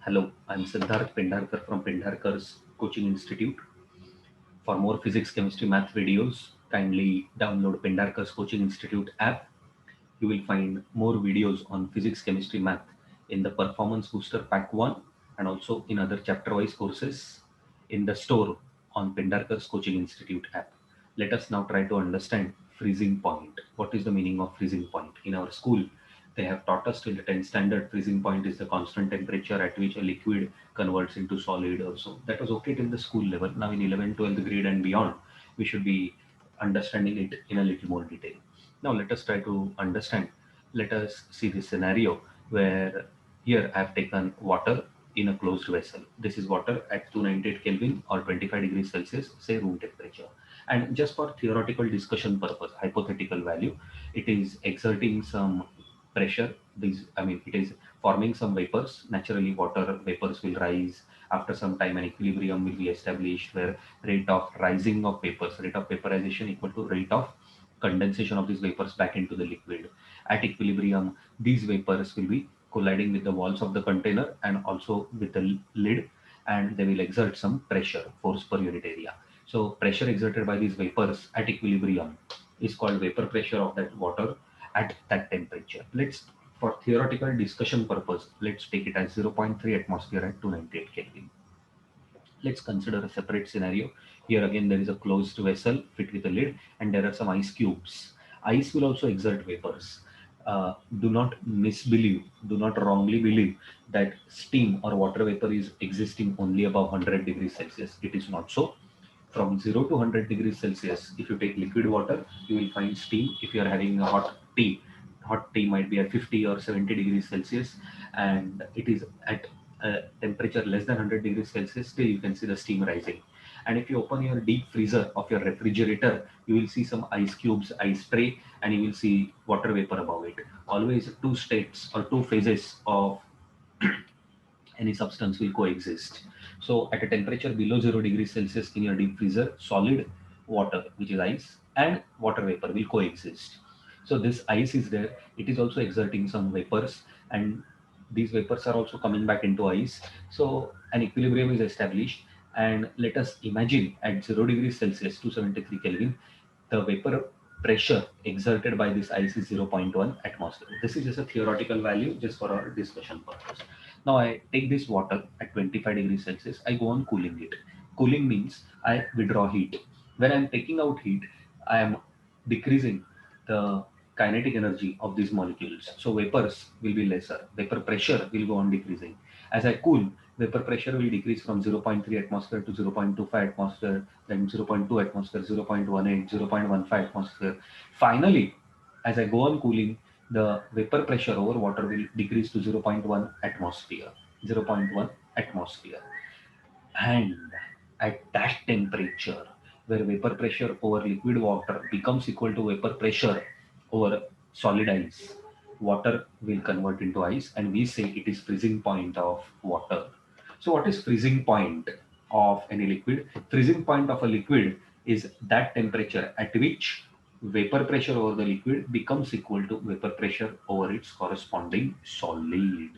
Hello, I'm Siddharth Pendarkar from Pendarkar's Coaching Institute. For more physics, chemistry, math videos, kindly download Pendarkar's Coaching Institute app. You will find more videos on physics, chemistry, math in the Performance Booster Pack 1 and also in other chapter-wise courses in the store on Pendarkar's Coaching Institute app. Let us now try to understand freezing point. What is the meaning of freezing point? In our school, they have taught us till the 10th standard freezing point is the constant temperature at which a liquid converts into solid or so. That was okay till the school level. Now in 11th, 12th grade and beyond, we should be understanding it in a little more detail. Now let us try to understand. Let us see this scenario where here I have taken water in a closed vessel. This is water at 298 Kelvin or 25 degrees Celsius, say room temperature. And just for theoretical discussion purpose, hypothetical value, it is exerting some pressure. It is forming some vapors. Naturally, water vapors will rise. After some time, an equilibrium will be established where rate of rising of vapors, rate of vaporization equal to rate of condensation of these vapors back into the liquid. At equilibrium, these vapors will be colliding with the walls of the container and also with the lid, and they will exert some pressure, force per unit area. So pressure exerted by these vapors at equilibrium is called vapor pressure of that water at that temperature. Let's, for theoretical discussion purpose, let's take it as zero point 0.3 atmosphere at 298 Kelvin. Let's consider a separate scenario. Here again, there is a closed vessel fit with a lid, and there are some ice cubes. Ice will also exert vapors. Do not misbelieve, do not wrongly believe that steam or water vapor is existing only above 100 degrees Celsius. It is not so. From 0 to 100 degrees Celsius, if you take liquid water, you will find steam. If you are having a hot tea might be at 50 or 70 degrees Celsius, and it is at a temperature less than 100 degrees Celsius, still you can see the steam rising. And if you open your deep freezer of your refrigerator, you will see some ice cubes, ice tray, and you will see water vapor above it. Always two states or two phases of any substance will coexist. So at a temperature below 0 degrees Celsius in your deep freezer, solid water, which is ice, and water vapor will coexist. So this ice is there, it is also exerting some vapors, and these vapors are also coming back into ice. So an equilibrium is established, and let us imagine at 0 degrees Celsius, 273 Kelvin, the vapor pressure exerted by this ice is zero point 0.1 atmosphere. This is just a theoretical value just for our discussion purpose. Now I take this water at 25 degrees Celsius, I go on cooling it. Cooling means I withdraw heat. When I'm taking out heat, I am decreasing the kinetic energy of these molecules. So vapors will be lesser. Vapor pressure will go on decreasing. As I cool, vapor pressure will decrease from zero point 0.3 atmosphere to 0.25 atmosphere, then zero point 0.2 atmosphere, 0.18, 0.15 atmosphere. Finally, as I go on cooling, the vapor pressure over water will decrease to zero point 0.1 atmosphere. Zero point 0.1 atmosphere. And at that temperature, where vapor pressure over liquid water becomes equal to vapor pressure over solid ice, water will convert into ice, and we say it is freezing point of water. So what is freezing point of any liquid? Freezing point of a liquid is that temperature at which vapor pressure over the liquid becomes equal to vapor pressure over its corresponding solid.